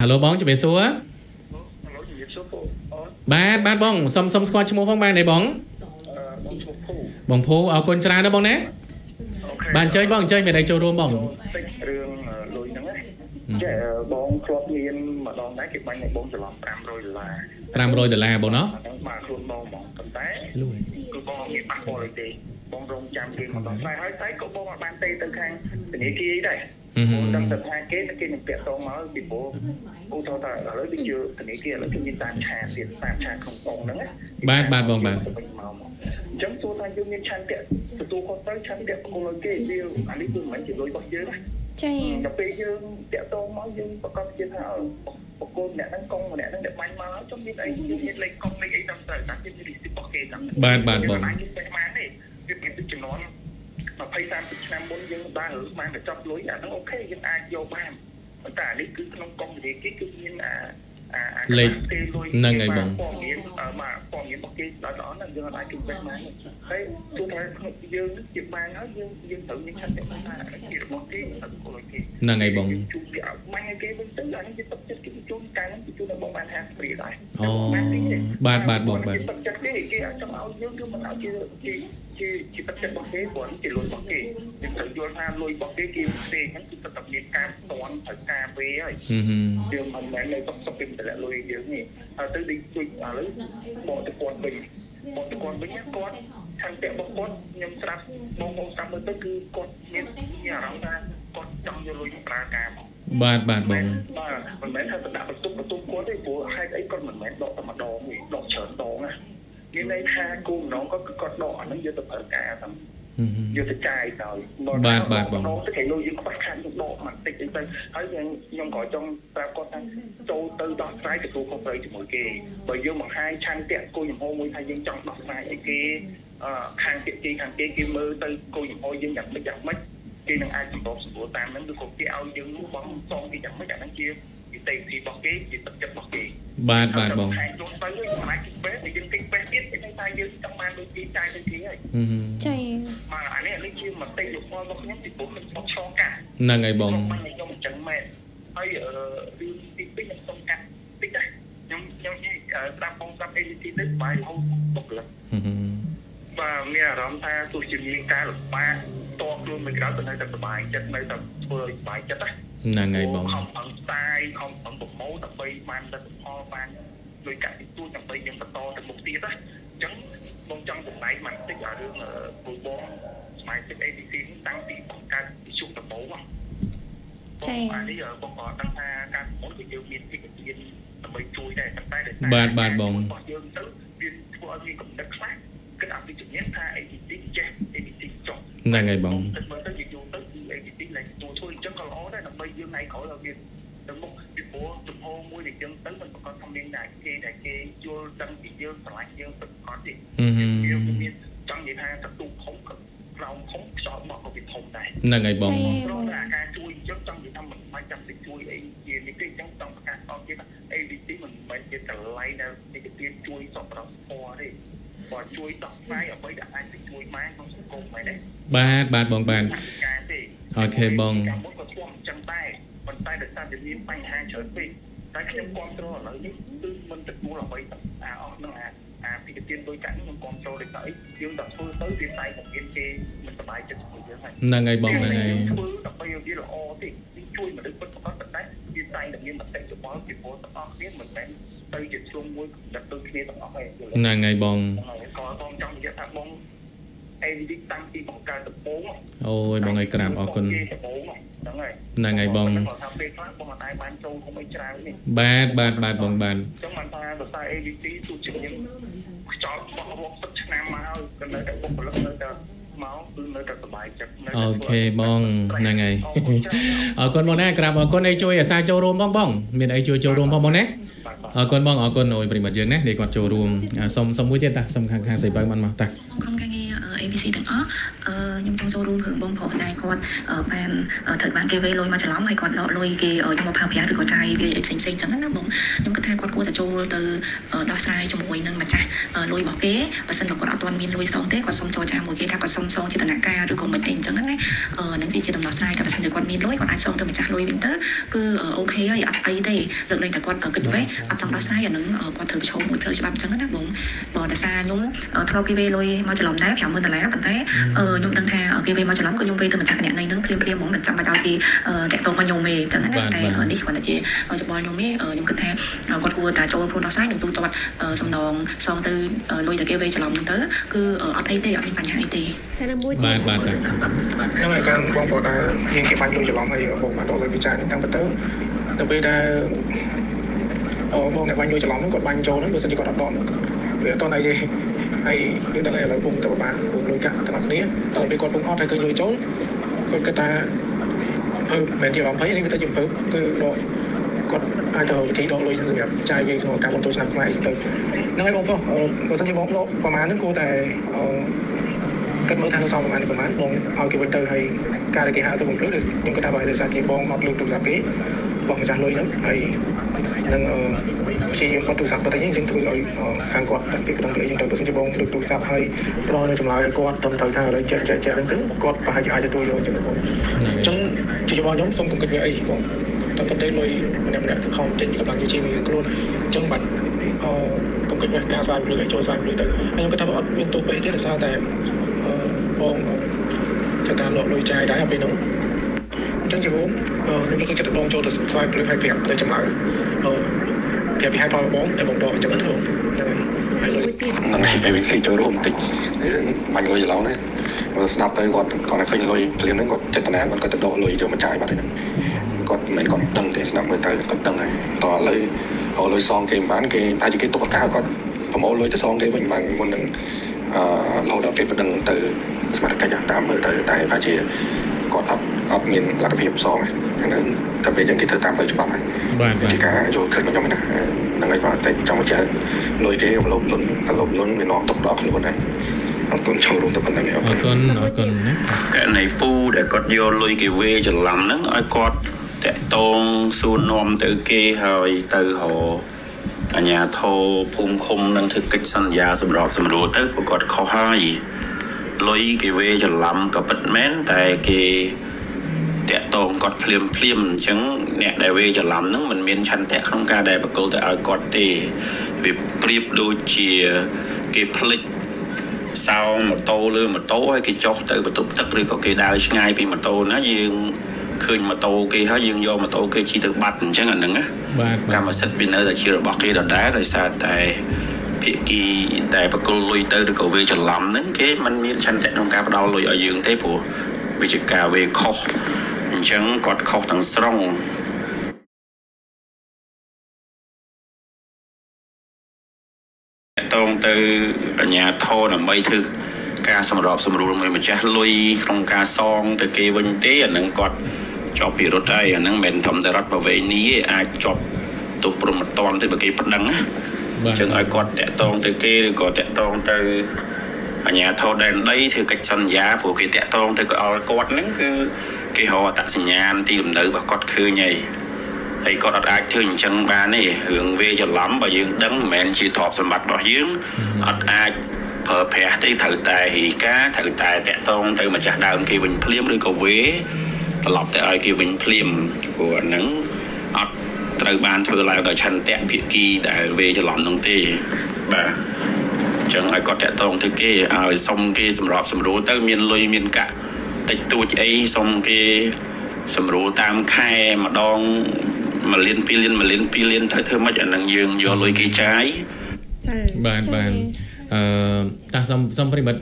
Hello បងជំរាបសួរឡូជំរាបសួរពូអូនបាទបងសុំស្គាល់ឈ្មោះផងបានទេបងបងឈ្មោះភូបងភូអរគុណច្រើនណាស់បងណាអូខេបាទអញ្ជើញបងអញ្ជើញមានអីចូលរួមបងតិចរឿងលុយហ្នឹងណាចាបងធ្លាប់មានម្ដងដែរគេបាញ់ឲ្យបងច្រឡំ$500បងណោះហ្នឹងបាទខ្លួនបងហ្មងប៉ុន្តែគឺបងមានប៉ះពាល់អីទេបងរងចាំគេម្ដងតែហើយតែក៏បងអត់បានទេទៅខាងធនាគារអីដែរបងដឹងតែថាគេនឹងពាក់តងមកពីព្រោះឧទាហរណ៍ថាឥឡូវដូចជាធនាគារឥឡូវគេមានតាមឆាទៀតតាមឆាក្នុងបងហ្នឹងណាបាទបងបាទអញ្ចឹងទោះថាយើងមានឆន្ទៈទទួលខុសត្រូវឆន្ទៈប្រគល់ឲ្យគេវាអានេះគឺមិនមែនជាលុយរបស់យើងណាចា៎ដល់ពេលយើងតាក់ទងមកយើងប្រកាសជាថាប្រគល់ម្នាក់ហ្នឹងកងម្នាក់ហ្នឹងដែលបាញ់មកចុះមានអីមានលេខកងលេខអីតាមទៅតែគេមាន receipt របស់គេតាមបាទបងអាចគេស្មានទេវាពីចំនួន20 30ឆ្នាំមុនយើងបានទៅចាប់លុយអាហ្នឹងអូខេយើងអាចយកបានប៉ុន្តែអានេះគឺក្នុងកងវិទ្យាគេគឺមានលេខហ្នឹងហើយបងព័ត៌មានព័ត៌មានរបស់គេដល់ដល់ហ្នឹងយើងអាចគិតបានហើយទោះថាយើងជាបានហើយយើងត្រូវមានឆន្ទៈថាជារបស់គេទៅគោលគេហ្នឹងហើយបងជួបគេបាញ់ឲ្យគេវិញទៅអានេះជាទឹកចិត្តគេជួនកាលហ្នឹងគេជួនដល់បងបាន50ព្រាដែរអូបាទបងបាទទឹកចិត្តគេអាចចង់ឲ្យយើងគឺមិនឲ្យជាទឹកចិត្តរបស់គេព្រោះជាលុយរបស់គេយើងត្រូវយល់ថាលុយរបស់គេគេផ្សេងហ្នឹងគឺទឹកតែមានការផ្ទាន់ត្រូវការវេហើយយើងមិនមែននៅទុកពីតម្លាក់លុយយើងនេះហើយទៅដូចឥឡូវបងទៅគាត់វិញគាត់ឆន្ទៈរបស់គាត់ខ្ញុំស្ដាប់បងស្ដាប់មើលទៅគឺគាត់មានអារម្មណ៍ថាគាត់ចង់យកលុយប្រើការមកបាទបងបាទមិនមែនថាទៅដាក់បន្ទុកគាត់ទេព្រោះហេតុអីគាត់មិនមែនដកតែម្ដងទេដកច្រើនដងណាមានន័យថាគោលម្ដងគាត់ដកអាហ្នឹងយកទៅប្រើការតាមយកទៅចាយទៅបាទបងទៅគេលុយយើងខ្វះខាតយើងដកមកតិចទៅហើយខ្ញុំក៏ចង់ប្រាប់គាត់ថាចូលទៅដោះស្រាយទទួលខុសត្រូវជាមួយគេបើយើងបង្ហាញឆន្ទៈគោលចំហមួយថាយើងចង់ដោះស្រាយឲ្យគេខាងគេគេមើលទៅគោលចំហយើងយ៉ាងម៉េចគេនឹងអាចសម្របសម្រួលតាមហ្នឹងឬក៏គេឲ្យយើងបងសងគេយ៉ាងម៉េចអាហ្នឹងជាវិធីរបស់គេជាទឹកចិត្តរបស់គេបាទបងហើយចូលទៅយើងអាចគិតបែបយើងគិតបែបទៀតគេថាយើងចង់បានដូចគេចាយទៅគេហើយចា៎មកអានេះជាមតិយោបល់របស់ខ្ញុំពីព្រោះខ្ញុំស្បឆ្លងកាត់ហ្នឹងហើយបងខ្ញុំអញ្ចឹងមែនហើយរឿងទី2ខ្ញុំសុំកាត់តិចដែរខ្ញុំស្ដាប់បងស្ដាប់ ADT ទៅបាយហូបបុគ្គលិកបាទមានអារម្មណ៍ថាទោះជាមានការលំបាកតខ្លួនមួយក្រោយក៏នៅតែសុបាយចិត្តនៅតែធ្វើឲ្យសុបាយចិត្តហ្នឹងហើយបងខំប្រឹងស្ដាយខំប្រឹងប្រមូលដើម្បីបានលទ្ធផលបានដោយកាត់ទីទួចដើម្បីយើងបន្តទៅមុខទៀតណាអញ្ចឹងបងចង់ចំណាយបន្តិចអារឿងពូបងស្មារតី ADC តាំងពីបង្កើតវិសុខដំបូងចា៎អានេះបងក៏ដឹងថាការប្រមូលគឺយើងមានវិធីដើម្បីជួយដែរតែបាទបងរបស់យើងទៅវាធ្វើឲ្យមានកំណត់ខ្លះគិតអភិជនថា ADC ចេះ ADC ចុះហ្នឹងហើយបងទៅមើលទៅយូរទៅគឺ ADC ឡើងជួយអញ្ចឹងក៏ល្អដែរដើម្បីយើងថ្ងៃក្រោយឲ្យវាទៅមុខពីព្រោះទំហំមួយដែលយើងទៅមិនប្រកាសថាមានតែគេយល់ដឹងពីយើងឆ្លាញ់យើងទៅប្រកាសទេយើងមានចង់និយាយថាសតុខំក្រោមខំខ្យល់មកក៏វាធំដែរហ្នឹងហើយបងព្រោះតែការជួយអញ្ចឹងចង់និយាយថាមិនបាច់ចាំទៅជួយអីជានេះទេអញ្ចឹងចង់ប្រកាសអត់ទេថា ADC មិនមែនជាកន្លែងដែលនិយាយជួយសពរស្ពណ៌ទេបើជួយដោះស្រាយអ្វីដែលអាចទៅជួយបានក្នុងសង្គមហ្នឹងទេបាទបងបាទអូខេបងការមុនក៏ធ្លាប់អញ្ចឹងដែរប៉ុន្តែដោយសារតែមានបញ្ហាច្រើនពេកតែខ្ញុំគ្រប់គ្រងឥឡូវនេះគឺមិនទទួលអ្វីអស់នឹងពីទានដោយកាត់ខ្ញុំគ្រប់គ្រងដូចតែយើងដល់ធ្វើទៅវាតែតែមានគេមិនសប្បាយចិត្តជាមួយយើងហ្នឹងហើយបងហ្នឹងហើយធ្វើដើម្បីឲ្យវាល្អទេជួយមនុស្សពិតប្រាកដប៉ុន្តែវាតែតែមានមតិយោបល់ពីពលទាំងអស់គ្នាមិនមែនទៅជាជ្រុងមួយកម្រិតដូចគ្នាទាំងអស់ទេហ្នឹងហើយបងក៏បងចង់និយាយថាបងADD តាំងពីបង្កើតដំបូងអូយបងឲ្យក្រាបអរគុណហ្នឹងហើយបងគាត់ថាពេលខ្លះបងអត់អាចបានចូលគុំអីច្រើននេះបាទបងបាទអញ្ចឹងបានថាដោយសារ ADD ទោះជាខ្ញុំខ្ចប់បោះរាប់សិបឆ្នាំមកហើយក៏នៅតែបុគ្គលិកនៅតែមកគឺនៅតែសុបាយចិត្តអូខេបងហ្នឹងហើយអរគុណបងណាក្រាបអរគុណអីជួយអាសាចូលរួមបងមានអីជួយចូលរួមផងណាអរគុណបងអរគុណអូយប្រិមិត្តយើងណានេះគាត់ចូលរួមសុំមួយទៀតតាសុំខាងសេបើបានមកតាខំការងារ KBC ទាំងអស់ខ្ញុំចង់ចូលរួមរឿងបងប្អូនដែរគាត់បានត្រូវបានគេវេលុយមកច្រឡំហើយគាត់ដកលុយគេយកមកប្រើប្រាស់ឬក៏ចាយវាផ្សេងៗចឹងណាបងខ្ញុំគិតថាគាត់គួរតែចូលទៅដោះស្រាយជាមួយនឹងម្ចាស់លុយរបស់គេបើសិនបើគាត់អត់ទាន់មានលុយសងទេគាត់សុំចរចាមួយគេថាគាត់សុំសងជាធនាគារឬក៏មិនអីចឹងណានឹងវាជាដំណោះស្រាយតែបើសិនជាគាត់មានលុយគាត់អាចសងទៅម្ចាស់លុយវិញទៅគឺអូខេហើយអត់អីទេលើកលែងតែគាត់គិតវេអត់ចង់ដោះស្រាយអានឹងគាត់ត្រូវប្រឈមមួយផ្លូវច្បាប់ចឹងណាបងបើតែសារខ្ញុំធ្លាប់គេវេលុយមកច្រឡំដែរ$50000ប៉ុន្តែខ្ញុំដឹងថាគេវេមកច្រឡំក៏ខ្ញុំវេទៅម្ចាស់គណនីនឹងភ្លាមហ្មងមិនចាំបាច់ឲ្យគេតាក់ទងមកខ្ញុំទេចឹងណាតែនេះគាត់តែជាច្បល់ខ្ញុំទេខ្ញុំគិតថាគាត់គួរតែចូលខ្លួនដោះស្រាយនឹងទូទាត់សំណងសងទៅលុយតែគេវេច្រឡំហ្នឹងទៅគឺអត់អីទេអត់មានបញ្ហាអីទេចាណាមួយបាទហ្នឹងហើយការបងប្អូនដែរយើងគេបាញ់លុយច្រឡំហើយបងមកដល់លុយវិចារហ្នឹងតាមពិតទៅដល់ពេលដែលបងអ្នកបាញ់លុយច្រឡំហ្នឹងគាត់បាញ់ចូលហ្នឹងបើសិនជាគាត់អត់ដកវាអត់តអីទេហើយយើងដឹងហើយឥឡូវពុំទៅបានពុំលុយកាក់ទាំងអស់គ្នាដល់ពេលគាត់ពុំអត់ហើយឃើញលុយចូលគាត់គិតថាមិនជា20នេះវាទៅជា7គឺគាត់អាចទៅវិធីដកលុយហ្នឹងសម្រាប់ចាយវាក្នុងការបន្តឆ្នាំខ្មែរទៅហ្នឹងហើយបងប្អូនបើសិនជាបងដកប្រហែលហ្នឹងគួរតែគិតមើលថានៅសល់ប្រហែលបងឲ្យគេវិញទៅហើយការដែលគេហៅទៅបំភ្លឺខ្ញុំគិតថាបើដោយសារជាបងអត់លើកទូរស័ព្ទគេបងម្ចាស់លុយហ្នឹងហើយនឹងព្យាយាមបត់ទូរស័ព្ទទៅយើងធ្វើឲ្យខាងគាត់ដាក់ពីក្នុងគេយើងទៅបើសិនជាបងលើកទូរស័ព្ទហើយផ្ដល់នៅចម្លើយឲ្យគាត់ត្រឹមត្រូវថាឥឡូវចែកហ្នឹងទៅគាត់ប្រហែលជាអាចទទួលយកអញ្ចឹងបងអញ្ចឹងជាបងខ្ញុំសូមកុំគិតវាអីបងតែប៉ុន្តែលុយម្នាក់ខំទិញកម្លាំងជាមានខ្លួនអញ្ចឹងបាត់កុំគិតវាការស្វែងរកឲ្យចូលស្វែងរកទៅហើយខ្ញុំគិតថាអត់មានទោសពេកទេដោយសារតែបងจากการลอยใจได้ครับพี่น้องจังผมนึกว่าจะต้องโจทย์สายเปลือกให้เปียกเลยจำเลยเปียกไปให้พอบ้องในบ่งดอกจังนั้นผมเลยนั่นไงเป็นสิ่งโจรมติดมันลอยอยู่แล้วนะสนับไปก่อนเคยลอยเรียนนั้นก่อนเจตนามันก็จะโดนลอยเดี๋ยวมันจ่ายมาเลยนะก่อนเหมือนก่อนดังแต่สนับมือเตยก่อนดังไงต่อเลยเอาลอยซองเกมบ้านเกมไอ้ที่เกมตัวก้าวก่อนผมเอาลอยจะซองเกมมันคนหนึ่งเราดับเก็บดังเตยสมัครกันอย่างตามมือเตยแต่พาเชียก่อนอัพเงินระดับเพียบซองอย่างนั้นแต่เป็นอย่างที่เธอตามเลยฉบับไหมที่การโยนขึ้นมันยังไม่ได้ดังไงว่าแต่จังหวะเจอลอยเกมลบล้นไปน้องตกดอกหรือวันไหนเอาต้นโชว์ลงแต่วันไหนเอาต้นcái này phu để có vô lôi cái về cho làm nó ai có để tôn su nom từ kia rồi từ hồ nhà thô phun khung đang thực kích sanh giá sầm rộ tới của con khó hai lôi cái về cho làm có bật mén tại cái để tôn con phim chứng nè để về cho làm nó mình miền chăn tẹt không ca để bạc câu tại ai có thì vì phim đôi chia cái plek sau một tô lư một tố hay cái chốt từ một tụt tức rồi có cái đào ngay vì một tô nó dương khơi một tô kia hết dương vô một tô kia chỉ từ bạch chẳng hạn nữa cả mà sách bên nơi là chưa được bọc kia đợt đá rồi sao tại phía kia tại bác cô lui tới được cầu về cho làm đến cái mình miên chăn chạy trong cá bắt đầu lui ở dương thế của vì chỉ cả về khóc chẳng còn khóc thằng sông tôn từ ở nhà thô là mấy thứ ca sầm rộp mình mà cha lui trong ca son từ kia vinh tế ở nâng cọt cho bị rốt đây ở nâng mền thầm tại rốt bảo vệ ní ai cho tụt bùn một toàn từ bậc kia bắt đắng á chừng ai cọt tẹt tôn từ kia cọt tẹt tôn từ ở nhà thô đèn đây thì cách sân giá của cái tẹt tôn từ cái cọt nắng cứ cái họ tạo sinh nhàn tìm nữ bà cọt khư nhảy thì có đặt ai thường chân ba này hướng về cho lắm và dương đấng mẹn chỉ thọp sầm mặt đỏ dương đặt ai phở phè tới thử tài thì cá thử tài tẹt tôn từ mà chặt đào kia bình phim đi cầu vế lọc tại ai kia bình phim của nắng từ ban thừa lại ở chân tẹt phía kia để về cho lắm đồng tê bà chẳng ai có tẹt tôn thứ kia xong kia sầm rú tới miền lôi miền cả tịch tu ấy xong kia sầm rú tam khai mà đong mà liên pi liên thấy thưa mất ảnh năng dương do lôi cây trái bàn ta xong phải bật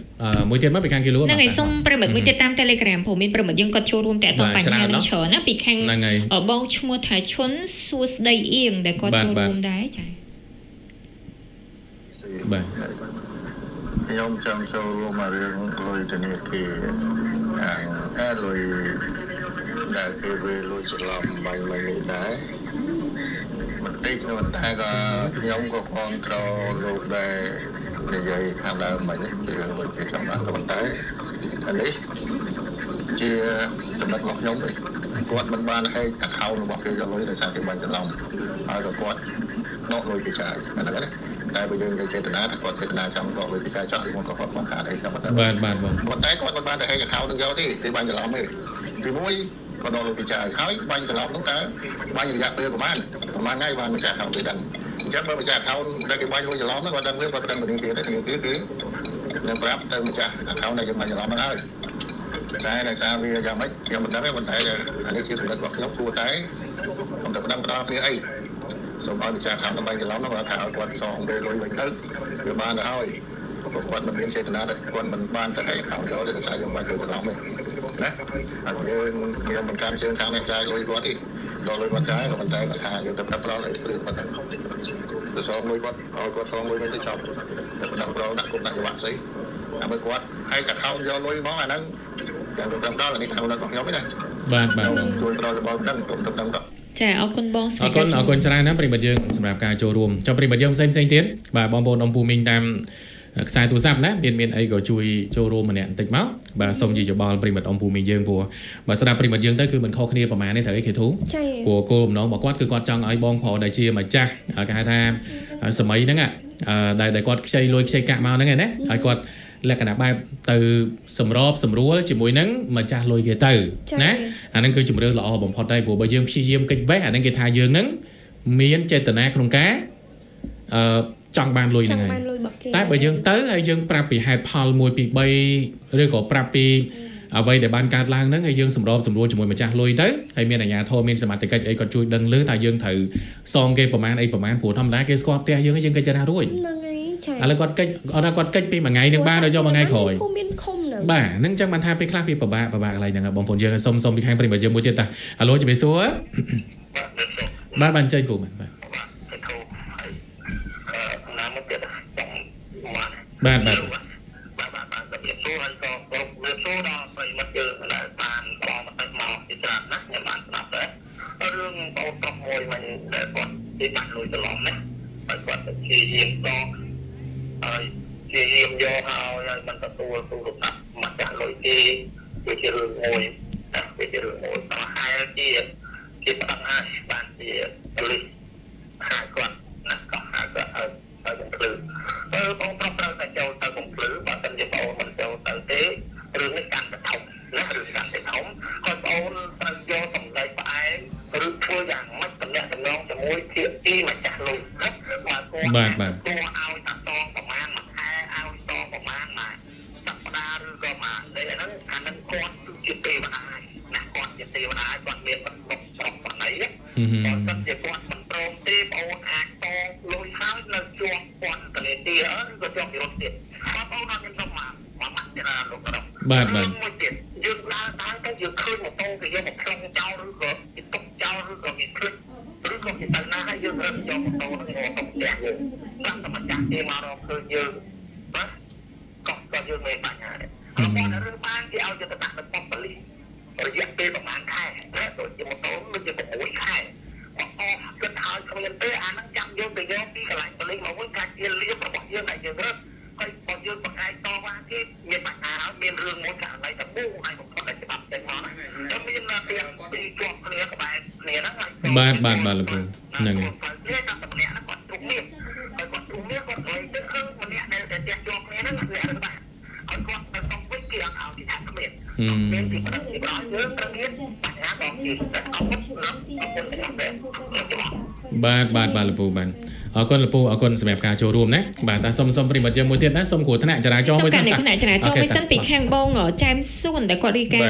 mỗi tiền mất bị khang kia luôn ngày xong phải bật mỗi tiền tam telegram phổ biến phải bật dương có show room tại tòa bản nhà mình chờ nó bị khang ở bong mua thái chốn suốt đầy yên để có show room đấy chạy nhóm trong show room mà riêng lôi từ này thì lôi đã kêu về lôi chỉ làm bằng mấy người đấy một tích người ta có nhóm có con trâu lục đây និយាយខាងដើមមិននេះពីរឿងដូចជាចំណាក់ក៏ប៉ុន្តែអានេះជាចំណុចរបស់ខ្ញុំទេគាត់មិនបានឲ្យអាខោរបស់គេយកលុយដោយសារគេបានច្រឡំហើយក៏គាត់ដកលុយគេចាយអាហ្នឹងណាតែបើយើងនិយាយចេតនាថាគាត់ចេតនាចង់ដកលុយគេចាយចោះឬមកក៏គាត់បង្ខាតអីក៏ប៉ុន្តែបាទបងប៉ុន្តែគាត់មិនបានទៅឲ្យអាខោនឹងយកទេគេបានច្រឡំទេទីមួយក៏ដកលុយគេចាយហើយបាញ់ច្រឡំនោះតើបាញ់រយៈពេលប្រហែលថ្ងៃបានម្ចាស់ខោគេដឹងអញ្ចឹងបើម្ចាស់ខោដែលគេបាញ់លុយច្រឡំហ្នឹងគាត់ដឹងរឿងគាត់ដឹងពីគេទេគឺនឹងប្រាប់ទៅម្ចាស់អាខោដែលយើងបាញ់ច្រឡំហ្នឹងហើយតែដោយសារវាយ៉ាងម៉េចខ្ញុំមិនដឹងទេប៉ុន្តែអានេះជាគំនិតរបស់ខ្ញុំគួរតែខ្ញុំទៅផ្ដល់គ្នាអីសូមឲ្យម្ចាស់ខាងដើម្បីច្រឡំនោះគាត់ថាឲ្យគាត់សងពេលលុយវិញទៅវាបានទៅហើយគាត់មិនមានចេតនាទេគាត់មិនបានទៅឲ្យខាងយកទេដោយសារយើងបាច់លុយច្រឡំទេណាហើយយើងមិនកាន់ជើងខាងនេះចាយលុយគាត់ទេដល់លុយគាត់ចាយក៏ប៉ុន្តែគាត់ថាយើងទៅផ្ដល់ឲ្យព្រឹកគាត់ទៅសងលុយគាត់ឲ្យគាត់សងលុយវិញទៅចប់ទៅផ្ដល់ដាក់គុំដាក់ច្បាប់ស្អីដើម្បីគាត់ឲ្យតែខោយកលុយមកអាហ្នឹងយ៉ាងទៅដល់អានេះថារបស់ខ្ញុំទេណាបាទជួយផ្ដល់របស់ដឹងគុំទៅដឹងទៅចាអរគុណបងអរគុណច្រើនណាស់ប្រិមិត្តយើងសម្រាប់ការចូលរួមចុះប្រិមិត្តយើងផ្សេងទៀតបាទបងប្អូនអំពូមីងតាមខ្សែទូរស័ព្ទណាមានអីក៏ជួយចូលរួមម្នាក់បន្តិចមកបាទសូមនិយាយយោបល់ប្រិមិត្តអំពូមីងយើងព្រោះបើស្ដាប់ប្រិមិត្តយើងទៅគឺមិនខុសគ្នាប្រហែលទេត្រូវអីគេធូព្រោះគោលបំណងរបស់គាត់គឺគាត់ចង់ឲ្យបងប្រុសដែលជាម្ចាស់គេហៅថាសម័យហ្នឹងដែលគាត់ខ្ចីលុយខ្ចីកាក់មកហ្នឹងឯណាឲ្យគាត់លក្ខណៈបែបទៅសម្របសម្រួលជាមួយនឹងម្ចាស់លុយគេទៅណាអាហ្នឹងគឺជំរឿនល្អបំផុតដែរព្រោះបើយើងព្យាយាមកិច្ចវេះអាហ្នឹងគេថាយើងហ្នឹងមានចេតនាក្នុងការចង់បានលុយហ្នឹងហើយតែបើយើងទៅហើយយើងប្រាប់ពីហេតុផល1 2 3ឬក៏ប្រាប់ពីអ្វីដែលបានកើតឡើងហ្នឹងហើយយើងសម្របសម្រួលជាមួយម្ចាស់លុយទៅហើយមានអាជ្ញាធរមានសមត្ថកិច្ចអីគាត់ជួយដឹងឮថាយើងត្រូវសងគេប្រមាណអីប្រមាណព្រោះធម្មតាគេស្គាល់ផ្ទះយើងហើយយើងកិច្ចទៅណារួចឥឡូវគាត់កិច្ចគាត់កិច្ចពីមួយថ្ងៃនឹងបានដល់យកមួយថ្ងៃក្រោយមានខុំហ្នឹងបាទហ្នឹងចឹងបានថាពេលខ្លះវាពិបាកកន្លែងហ្នឹងបងប្អូនយើងសុំពីខាងប្រិមត្តយើងមួយទៀតតាអាឡូជំរាបសួរបាទបានចេញពូបាទបាទជំរាបសួរហើយក៏ជំរាបសួរដល់ប្រិមត្តយើងដែលបានបងមកពីច្រើនណាស់ខ្ញុំបានស្ដាប់ដែររឿងបងប្រុសមួយមិនដែលគាត់ទីបាក់លុយច្រឡំណាហើយគាត់ទៅជាយាមតហើយជាយាមយកហើយមិនទទួលទូរស័ព្ទមកចាក់លុយគេវាជារឿងមួយតែវាជារឿងមួយតោះហើយជាបដិអាបានជាប៉ូលីសហើយគាត់ណាក៏ហើយគាត់ទៅបំភ្លឺបងប្រុសត្រូវតែចូលទៅបំភ្លឺបើមិនជាបងមិនចូលទៅទេរឿងនេះកាន់តែធំណារឿងកាន់តែធំហើយបងត្រូវយកសម្ដីផ្អែមឬធ្វើយ៉ាងម៉េចតំណែងជាមួយភាគីម្ចាស់លុយណាបើគាត់បាទឲ្យតាតងប្រមាណមួយខែឲ្យតងប្រមាណមួយសប្តាហ៍ឬក៏មួយទេអាហ្នឹងគាត់គឺជាទេវតាណាគាត់ជាទេវតាគាត់មានបន្ទុកស្រុកបណៃគាត់ជាគាត់មិនព្រមទេបងអាចតងលុយហើយនៅជាប់ពន្ធនាគារឬក៏ជាប់វិរុទ្ធទៀតបងអត់មានសុំមកម៉ាក់ទៀតលោកគ្រូបាទមួយទៀតយើងដើរទៅយើងឃើញម៉ូតូគេយកមកផ្លុំចោលឬក៏គេទុកចោលឬក៏គេឃើញឬក៏គេទៅណាហើយយើងរើសយកម៉ូតូហ្នឹងមកទុកផ្ទះយើងតាមតែម្ចាស់គេមករកឃើញយើងបាទក៏យើងមានបញ្ហាដែរហើយបងរឿងបានគេឲ្យទៅដាក់នៅប៉ុស្តិ៍ប៉ូលីសរយៈពេលប្រហែលខែដូចជាម៉ូតូដូចជា6ខែអស់គិតហើយគ្មានទេអាហ្នឹងចាំយើងទៅយកពីកន្លែងប៉ូលីសមកវិញការជាលៀបរបស់យើងដែលយើងរើសហើយបើយើងបង្ហាញតវ៉ាគេមានបញ្ហាហើយមានរឿងមួយករណីតបូហើយបំផុតតែច្បាប់តែមកណាតែមានទាំងពីរជាប់គ្នាក្បែរគ្នាហ្នឹងហើយបាទលោកគ្រូហ្នឹងហើយតែម្នាក់ហ្នឹងគាត់ទ្រុំនេះហើយគាត់ទ្រុំនេះគាត់ឲ្យទៅឃើញម្នាក់ដែលតែជាប់គ្នាហ្នឹងអ្នករបស់ហើយគាត់ទៅសុំវិញគេអត់ឲ្យទីថាគ្មានមានទីប្រឹងទីប្រោយយើងត្រូវមានបញ្ហាដល់ទីតែអត់បាទលោកពូបាទអរគុណលោកពូអរគុណសម្រាប់ការចូលរួមណាបាទតែសុំប្រិមត្តយើងមួយទៀតណាសុំគ្រោះថ្នាក់ចរាចរណ៍មួយសិនថ្នាក់ចរាចរណ៍មួយសិនពីខាងបងចែមសួនដែលគាត់រីកាមក